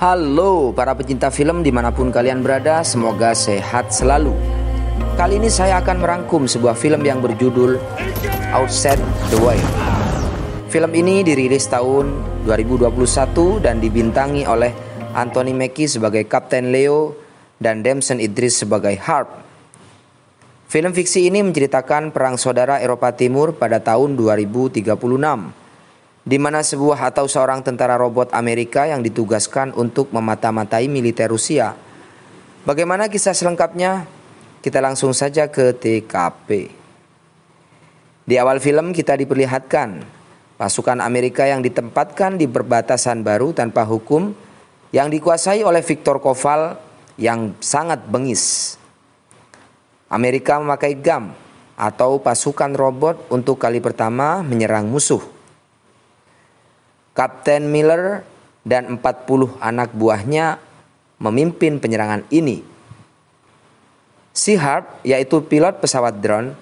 Halo para pecinta film dimanapun kalian berada, semoga sehat selalu. Kali ini saya akan merangkum sebuah film yang berjudul Outside the Wild. Film ini dirilis tahun 2021 dan dibintangi oleh Anthony Mackie sebagai Kapten Leo dan Damson Idris sebagai Harp. Film fiksi ini menceritakan perang saudara Eropa Timur pada tahun 2036, di mana sebuah atau seorang tentara robot Amerika yang ditugaskan untuk memata-matai militer Rusia. Bagaimana kisah selengkapnya? Kita langsung saja ke TKP. Di awal film kita diperlihatkan pasukan Amerika yang ditempatkan di perbatasan baru tanpa hukum yang dikuasai oleh Viktor Koval yang sangat bengis. Amerika memakai GAM atau pasukan robot untuk kali pertama menyerang musuh. Kapten Miller dan 40 anak buahnya memimpin penyerangan ini. Si Harp, yaitu pilot pesawat drone,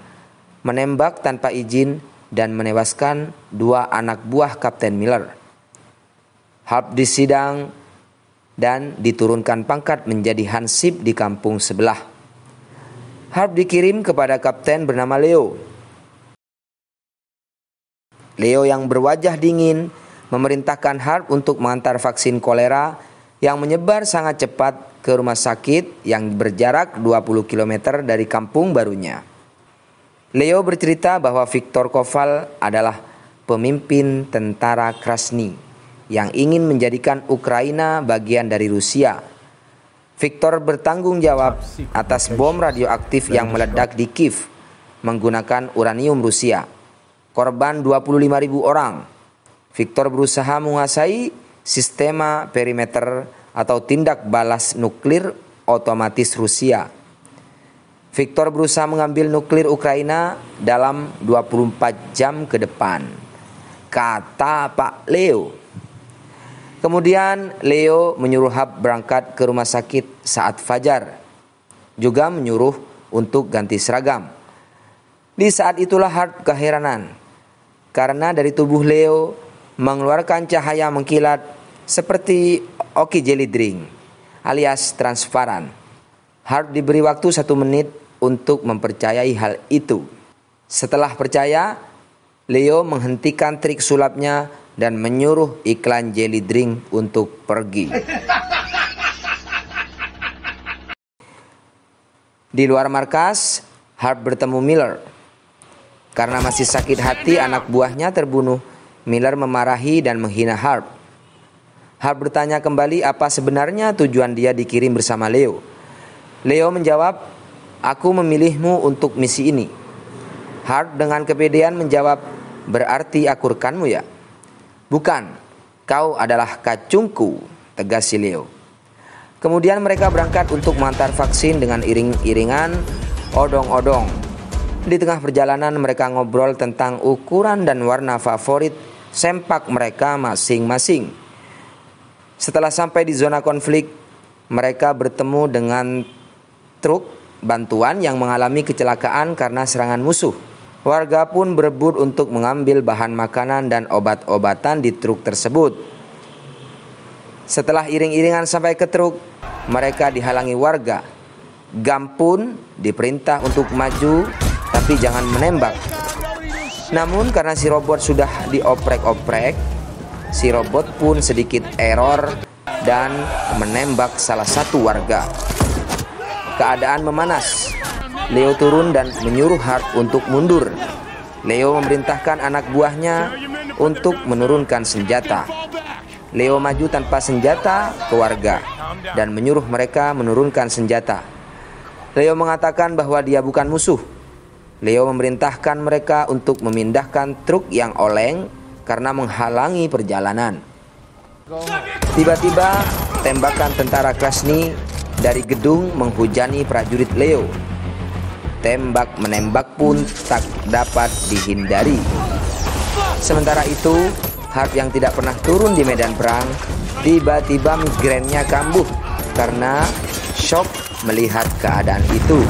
menembak tanpa izin dan menewaskan 2 anak buah Kapten Miller. Harp disidang dan diturunkan pangkat menjadi hansip di kampung sebelah. Harp dikirim kepada kapten bernama Leo. Leo yang berwajah dingin memerintahkan Harp untuk mengantar vaksin kolera yang menyebar sangat cepat ke rumah sakit yang berjarak 20 km dari kampung barunya. Leo bercerita bahwa Viktor Koval adalah pemimpin tentara Krasny yang ingin menjadikan Ukraina bagian dari Rusia. Viktor bertanggung jawab atas bom radioaktif yang meledak di Kiev menggunakan uranium Rusia. Korban 25.000 orang. Viktor berusaha menguasai sistema perimeter atau tindak balas nuklir otomatis Rusia. Viktor berusaha mengambil nuklir Ukraina dalam 24 jam ke depan, kata Pak Leo. Kemudian Leo menyuruh Harp berangkat ke rumah sakit saat fajar. Juga menyuruh untuk ganti seragam. Di saat itulah Harp keheranan, karena dari tubuh Leo mengeluarkan cahaya mengkilat seperti oki jelly drink alias transparan. Harp diberi waktu 1 menit untuk mempercayai hal itu. Setelah percaya, Leo menghentikan trik sulapnya dan menyuruh iklan jelly drink untuk pergi. Di luar markas, Harp bertemu Miller. Karena masih sakit hati anak buahnya terbunuh, Miller memarahi dan menghina Harp. Harp bertanya kembali apa sebenarnya tujuan dia dikirim bersama Leo. Leo menjawab, "Aku memilihmu untuk misi ini." Harp dengan kepedean menjawab, "Berarti aku rekanmu ya?" "Bukan, kau adalah kacungku," tegas si Leo. Kemudian mereka berangkat untuk mengantar vaksin dengan iring-iringan odong-odong. Di tengah perjalanan mereka ngobrol tentang ukuran dan warna favorit sempak mereka masing-masing. Setelah sampai di zona konflik, mereka bertemu dengan truk bantuan yang mengalami kecelakaan karena serangan musuh. Warga pun berebut untuk mengambil bahan makanan dan obat-obatan di truk tersebut. Setelah iring-iringan sampai ke truk, mereka dihalangi warga. GAM pun diperintah untuk maju, tapi jangan menembak. Namun karena si robot sudah dioprek-oprek, si robot pun sedikit error dan menembak salah satu warga. Keadaan memanas. Leo turun dan menyuruh Harp untuk mundur. Leo memerintahkan anak buahnya untuk menurunkan senjata. Leo maju tanpa senjata ke warga dan menyuruh mereka menurunkan senjata. Leo mengatakan bahwa dia bukan musuh. Leo memerintahkan mereka untuk memindahkan truk yang oleng karena menghalangi perjalanan. Tiba-tiba tembakan tentara Krasny dari gedung menghujani prajurit Leo. Tembak menembak pun tak dapat dihindari. Sementara itu, Harp yang tidak pernah turun di medan perang, tiba-tiba migrennya kambuh karena shock melihat keadaan itu.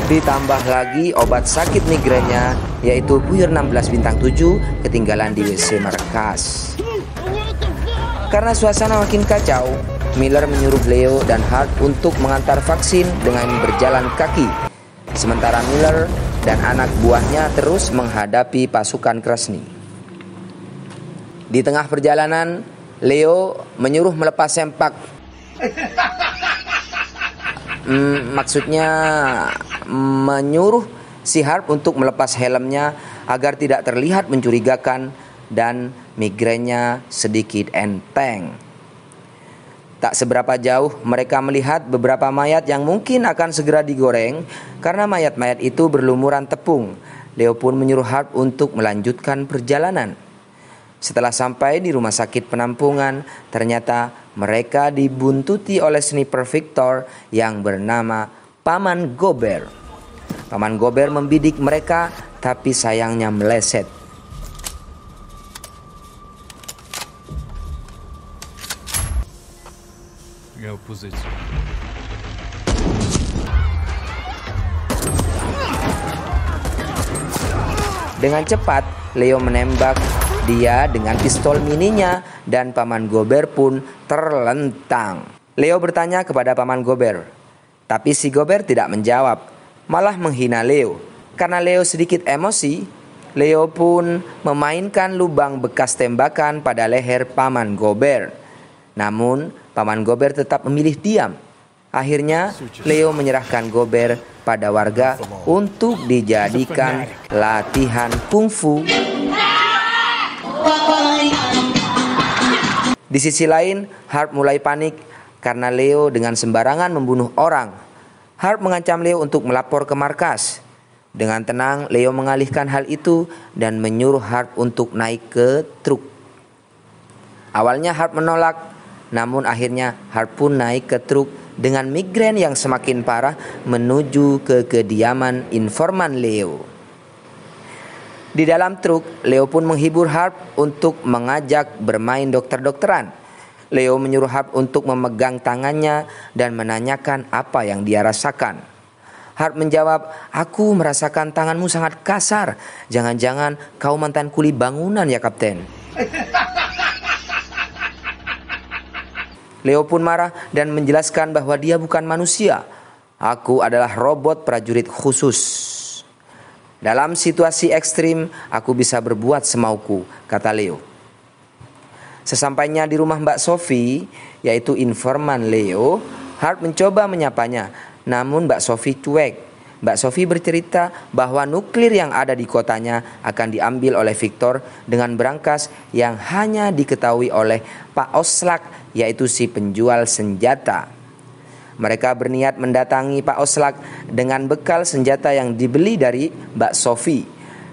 Ditambah lagi obat sakit migrennya, yaitu Puyer 16 bintang 7, ketinggalan di WC markas. Karena suasana makin kacau, Miller menyuruh Leo dan Hart untuk mengantar vaksin dengan berjalan kaki. Sementara Miller dan anak buahnya terus menghadapi pasukan Krasny. Di tengah perjalanan, Leo menyuruh melepas sempak. Maksudnya menyuruh si Hart untuk melepas helmnya agar tidak terlihat mencurigakan dan migrennya sedikit enteng. Tak seberapa jauh mereka melihat beberapa mayat yang mungkin akan segera digoreng karena mayat-mayat itu berlumuran tepung. Leo pun menyuruh Hart untuk melanjutkan perjalanan. Setelah sampai di rumah sakit penampungan, ternyata mereka dibuntuti oleh sniper Victor yang bernama Paman Gober. Paman Gober membidik mereka, tapi sayangnya meleset. Dengan cepat, Leo menembak dia dengan pistol mininya dan Paman Gober pun terlentang. Leo bertanya kepada Paman Gober, tapi si Gober tidak menjawab, malah menghina Leo. Karena Leo sedikit emosi, Leo pun memainkan lubang bekas tembakan pada leher Paman Gober. Namun, Paman Gober tetap memilih diam. Akhirnya, Leo menyerahkan Gober pada warga untuk dijadikan latihan kungfu. Di sisi lain, Hart mulai panik karena Leo dengan sembarangan membunuh orang. Hart mengancam Leo untuk melapor ke markas. Dengan tenang, Leo mengalihkan hal itu dan menyuruh Hart untuk naik ke truk. Awalnya Hart menolak, namun akhirnya Hart pun naik ke truk dengan migrain yang semakin parah menuju ke kediaman informan Leo. Di dalam truk, Leo pun menghibur Hart untuk mengajak bermain dokter-dokteran. Leo menyuruh Hart untuk memegang tangannya dan menanyakan apa yang dia rasakan. Hart menjawab, "Aku merasakan tanganmu sangat kasar. Jangan-jangan kau mantan kuli bangunan ya, Kapten?" Leo pun marah dan menjelaskan bahwa dia bukan manusia. "Aku adalah robot prajurit khusus. Dalam situasi ekstrim, aku bisa berbuat semauku," kata Leo. Sesampainya di rumah Mbak Sophie, yaitu informan Leo, Hart mencoba menyapanya, namun Mbak Sophie cuek. Mbak Sophie bercerita bahwa nuklir yang ada di kotanya akan diambil oleh Victor dengan berangkas yang hanya diketahui oleh Pak Oslak, yaitu si penjual senjata. Mereka berniat mendatangi Pak Oslak dengan bekal senjata yang dibeli dari Mbak Sophie.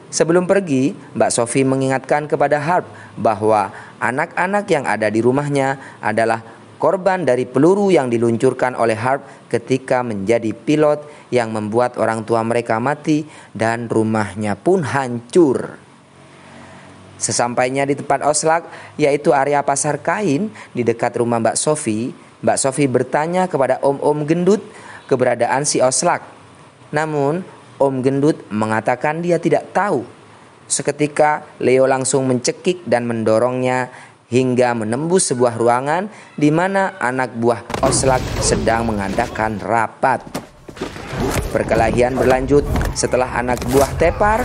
Sebelum pergi, Mbak Sophie mengingatkan kepada Hart bahwa anak-anak yang ada di rumahnya adalah korban dari peluru yang diluncurkan oleh Hart ketika menjadi pilot yang membuat orang tua mereka mati dan rumahnya pun hancur. Sesampainya di tempat Oslak, yaitu area pasar kain di dekat rumah Mbak Sophie bertanya kepada Om Gendut keberadaan si Oslak. Namun, Om Gendut mengatakan dia tidak tahu. Seketika, Leo langsung mencekik dan mendorongnya hingga menembus sebuah ruangan di mana anak buah Oslak sedang mengadakan rapat. Perkelahian berlanjut setelah anak buah Tepar,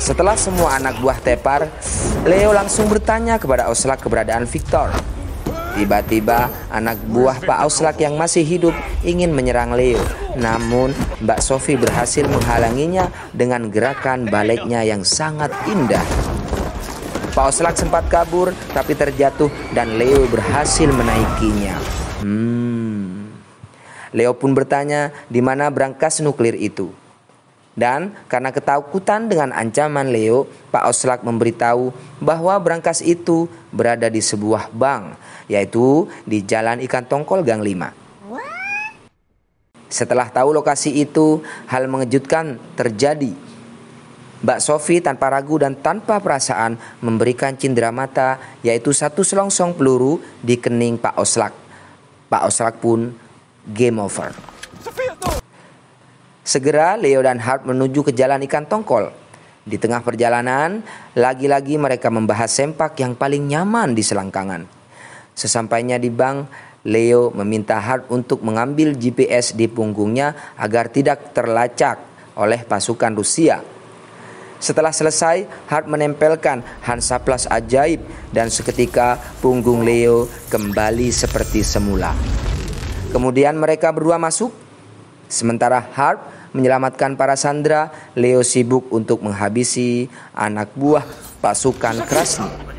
Setelah semua anak buah Tepar, Leo langsung bertanya kepada Oslak keberadaan Victor. Tiba-tiba anak buah Pak Oslak yang masih hidup ingin menyerang Leo. Namun Mbak Sophie berhasil menghalanginya dengan gerakan baliknya yang sangat indah. Pak Oslak sempat kabur tapi terjatuh dan Leo berhasil menaikinya. Leo pun bertanya di mana brankas nuklir itu. Dan karena ketakutan dengan ancaman Leo, Pak Oslak memberitahu bahwa brankas itu berada di sebuah bank, yaitu di Jalan Ikan Tongkol Gang 5. Setelah tahu lokasi itu, hal mengejutkan terjadi. Mbak Sophie tanpa ragu dan tanpa perasaan memberikan cindera mata, yaitu satu selongsong peluru di kening Pak Oslak. Pak Oslak pun game over. Segera Leo dan Harp menuju ke jalan ikan tongkol. Di tengah perjalanan, lagi-lagi mereka membahas sempak yang paling nyaman di selangkangan. Sesampainya di bank, Leo meminta Harp untuk mengambil GPS di punggungnya agar tidak terlacak oleh pasukan Rusia. Setelah selesai, Harp menempelkan Hansaplast ajaib dan seketika punggung Leo kembali seperti semula. Kemudian mereka berdua masuk. Sementara Harp menyelamatkan para sandera, Leo sibuk untuk menghabisi anak buah pasukan Krasny.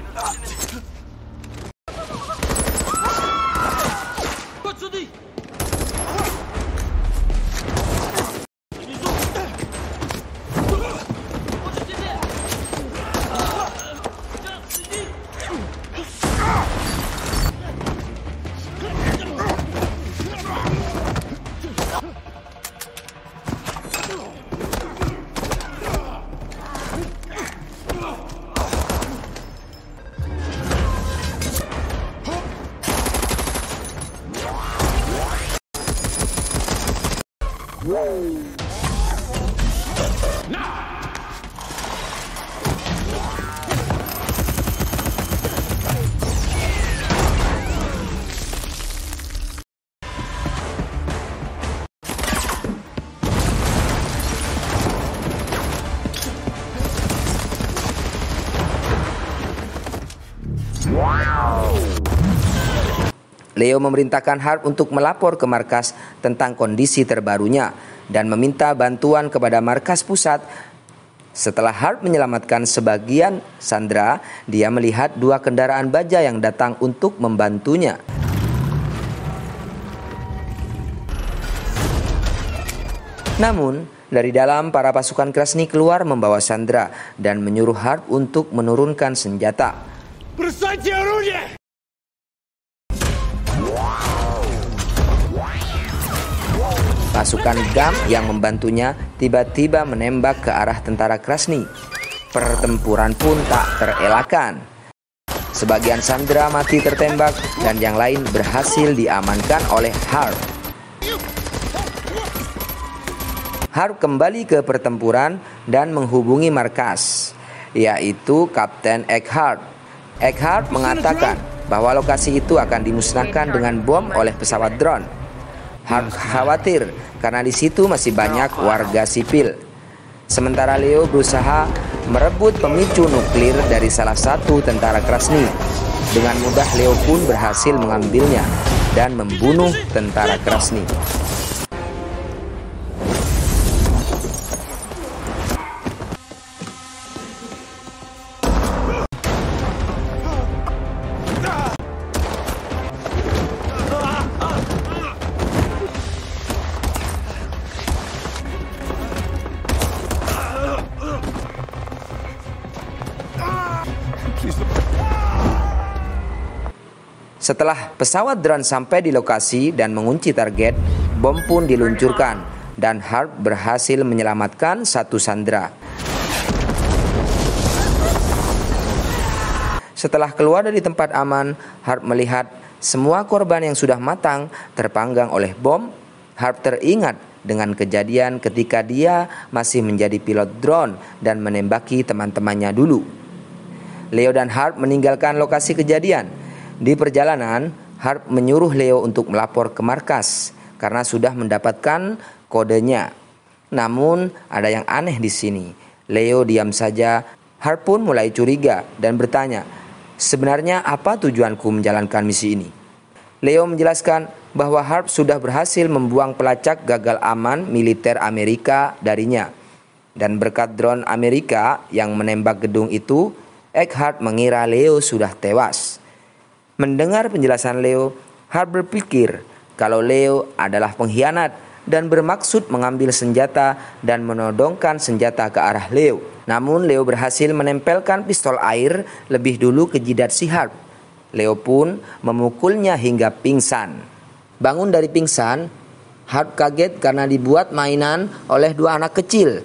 Leo memerintahkan Harp untuk melapor ke markas tentang kondisi terbarunya dan meminta bantuan kepada markas pusat. Setelah Harp menyelamatkan sebagian sandera, dia melihat 2 kendaraan baja yang datang untuk membantunya. Namun, dari dalam para pasukan Krasny keluar membawa sandera dan menyuruh Harp untuk menurunkan senjata. Бросайте оружие! Pasukan Gam yang membantunya tiba-tiba menembak ke arah tentara Krasny. Pertempuran pun tak terelakkan. Sebagian sandera mati tertembak dan yang lain berhasil diamankan oleh Harp. Harp kembali ke pertempuran dan menghubungi markas, yaitu Kapten Eckhart. Eckhart mengatakan bahwa lokasi itu akan dimusnahkan dengan bom oleh pesawat drone. Harp khawatir karena di situ masih banyak warga sipil. Sementara Leo berusaha merebut pemicu nuklir dari salah satu tentara Krasny. Dengan mudah Leo pun berhasil mengambilnya dan membunuh tentara Krasny. Setelah pesawat drone sampai di lokasi dan mengunci target, bom pun diluncurkan dan Harp berhasil menyelamatkan satu sandera. Setelah keluar dari tempat aman, Harp melihat semua korban yang sudah matang terpanggang oleh bom. Harp teringat dengan kejadian ketika dia masih menjadi pilot drone dan menembaki teman-temannya dulu. Leo dan Harp meninggalkan lokasi kejadian. Di perjalanan, Harp menyuruh Leo untuk melapor ke markas karena sudah mendapatkan kodenya. Namun, ada yang aneh di sini. Leo diam saja. Harp pun mulai curiga dan bertanya, "Sebenarnya apa tujuanku menjalankan misi ini?" Leo menjelaskan bahwa Harp sudah berhasil membuang pelacak gagal aman militer Amerika darinya. Dan berkat drone Amerika yang menembak gedung itu, Eckhart mengira Leo sudah tewas. Mendengar penjelasan Leo, Harp berpikir kalau Leo adalah pengkhianat dan bermaksud mengambil senjata dan menodongkan senjata ke arah Leo. Namun Leo berhasil menempelkan pistol air lebih dulu ke jidat si Harp. Leo pun memukulnya hingga pingsan. Bangun dari pingsan, Harp kaget karena dibuat mainan oleh 2 anak kecil.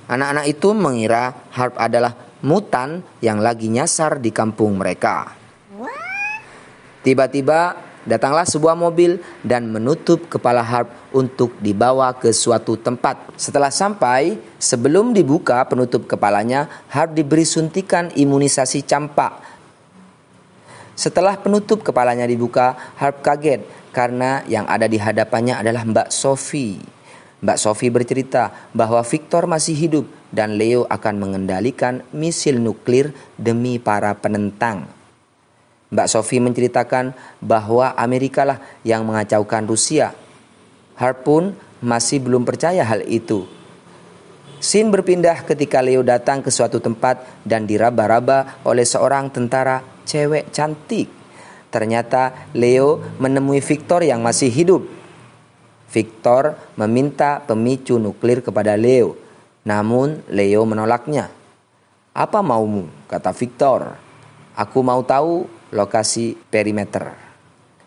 Anak-anak itu mengira Harp adalah mutan yang lagi nyasar di kampung mereka. Tiba-tiba Datanglah sebuah mobil dan menutup kepala Harp untuk dibawa ke suatu tempat. Setelah sampai, sebelum dibuka penutup kepalanya, Harp diberi suntikan imunisasi campak. Setelah penutup kepalanya dibuka, Harp kaget karena yang ada di hadapannya adalah Mbak Sophie. Mbak Sophie bercerita bahwa Victor masih hidup dan Leo akan mengendalikan misil nuklir demi para penentang. Mbak Sophie menceritakan bahwa Amerika lah yang mengacaukan Rusia. Harp pun masih belum percaya hal itu. Scene berpindah ketika Leo datang ke suatu tempat dan diraba-raba oleh seorang tentara cewek cantik. Ternyata Leo menemui Victor yang masih hidup. Victor meminta pemicu nuklir kepada Leo, namun Leo menolaknya. "Apa maumu?" kata Victor. "Aku mau tahu lokasi perimeter."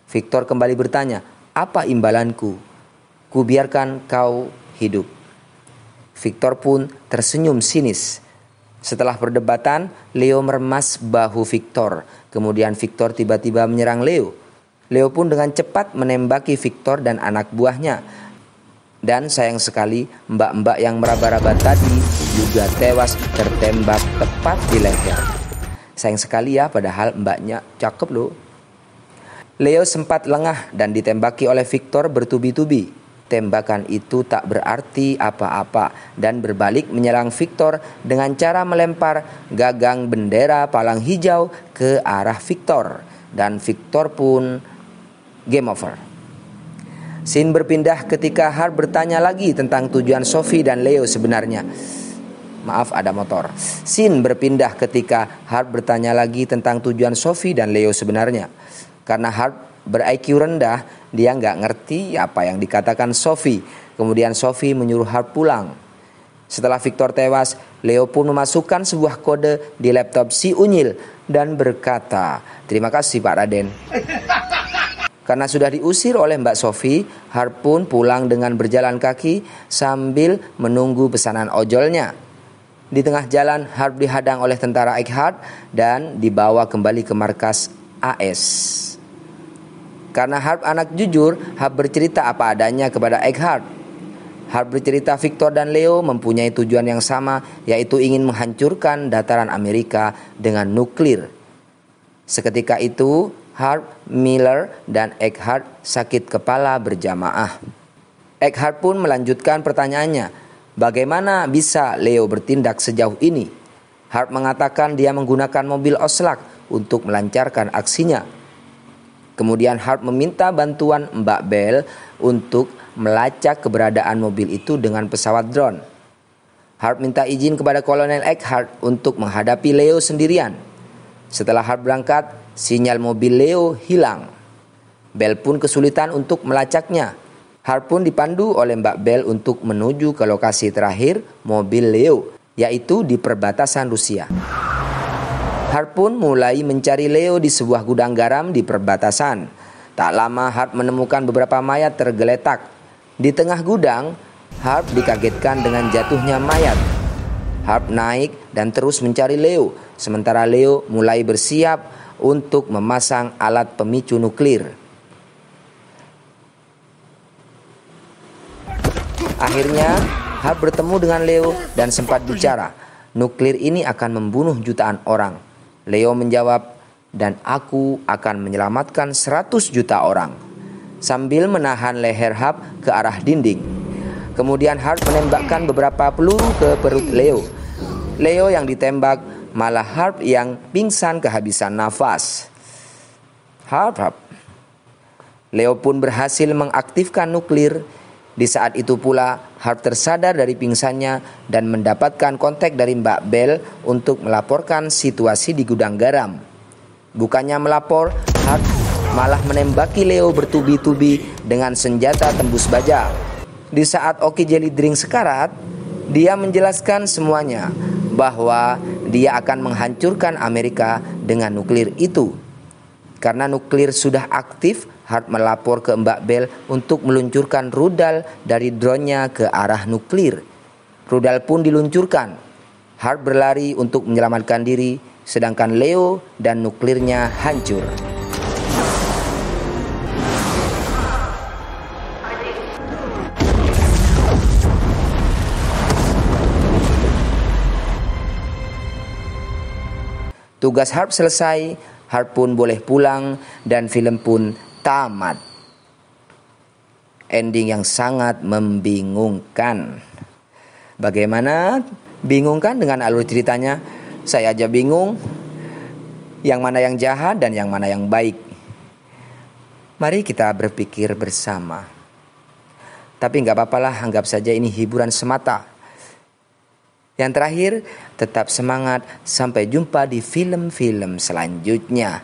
Victor kembali bertanya, "Apa imbalanku? Ku biarkan kau hidup." Victor pun tersenyum sinis. Setelah perdebatan, Leo meremas bahu Victor. Kemudian Victor tiba-tiba menyerang Leo. Leo pun dengan cepat menembaki Victor dan anak buahnya. Dan sayang sekali, mbak-mbak yang meraba-raba tadi juga tewas tertembak tepat di leher. Sayang sekali ya, padahal mbaknya cakep loh. Leo sempat lengah dan ditembaki oleh Victor bertubi-tubi. Tembakan itu tak berarti apa-apa dan berbalik menyerang Victor dengan cara melempar gagang bendera palang hijau ke arah Victor. Dan Victor pun game over. Scene berpindah ketika Harp bertanya lagi tentang tujuan Sophie dan Leo sebenarnya. Maaf, ada motor. Scene berpindah ketika Harp bertanya lagi tentang tujuan Sophie dan Leo sebenarnya. Karena Harp ber-IQ rendah, dia nggak ngerti apa yang dikatakan Sophie. Kemudian Sophie menyuruh Harp pulang. Setelah Victor tewas, Leo pun memasukkan sebuah kode di laptop si Unyil dan berkata, "Terima kasih Pak Raden." Karena sudah diusir oleh Mbak Sophie, Harp pun pulang dengan berjalan kaki sambil menunggu pesanan ojolnya. Di tengah jalan, Harp dihadang oleh tentara Eckhart dan dibawa kembali ke markas AS. Karena Harp anak jujur, Harp bercerita apa adanya kepada Eckhart. Harp bercerita Victor dan Leo mempunyai tujuan yang sama, yaitu ingin menghancurkan dataran Amerika dengan nuklir. Seketika itu, Harp, Miller, dan Eckhart sakit kepala berjamaah. Eckhart pun melanjutkan pertanyaannya, bagaimana bisa Leo bertindak sejauh ini? Harp mengatakan dia menggunakan mobil Oslak untuk melancarkan aksinya. Kemudian Harp meminta bantuan Mbak Bell untuk melacak keberadaan mobil itu dengan pesawat drone. Harp minta izin kepada Kolonel Eckhart untuk menghadapi Leo sendirian. Setelah Harp berangkat, sinyal mobil Leo hilang. Bell pun kesulitan untuk melacaknya. Harp pun dipandu oleh Mbak Bell untuk menuju ke lokasi terakhir mobil Leo, yaitu di perbatasan Rusia. Harp pun mulai mencari Leo di sebuah gudang garam di perbatasan. Tak lama Harp menemukan beberapa mayat tergeletak. Di tengah gudang, Harp dikagetkan dengan jatuhnya mayat. Harp naik dan terus mencari Leo, sementara Leo mulai bersiap untuk memasang alat pemicu nuklir. Akhirnya, Harp bertemu dengan Leo dan sempat bicara, "Nuklir ini akan membunuh jutaan orang." Leo menjawab, "Dan aku akan menyelamatkan 100 juta orang." Sambil menahan leher Harp ke arah dinding. Kemudian Harp menembakkan beberapa peluru ke perut Leo. Leo yang ditembak, malah Harp yang pingsan kehabisan nafas. Harp. Leo pun berhasil mengaktifkan nuklir. Di saat itu pula Harp tersadar dari pingsannya dan mendapatkan kontak dari Mbak Bell untuk melaporkan situasi di gudang garam. Bukannya melapor, Harp malah menembaki Leo bertubi-tubi dengan senjata tembus baja. Di saat Oki Jelly Drink sekarat, dia menjelaskan semuanya bahwa dia akan menghancurkan Amerika dengan nuklir itu. Karena nuklir sudah aktif, Harp melapor ke Mbak Bell untuk meluncurkan rudal dari drone-nya ke arah nuklir. Rudal pun diluncurkan. Harp berlari untuk menyelamatkan diri, sedangkan Leo dan nuklirnya hancur. Tugas Harp selesai, Harp pun boleh pulang, dan film pun tamat. Ending yang sangat membingungkan. Bagaimana? Bingung kan dengan alur ceritanya? Saya aja bingung. Yang mana yang jahat dan yang mana yang baik. Mari kita berpikir bersama. Tapi gak apa-apalah, anggap saja ini hiburan semata. Yang terakhir, tetap semangat. Sampai jumpa di film-film selanjutnya.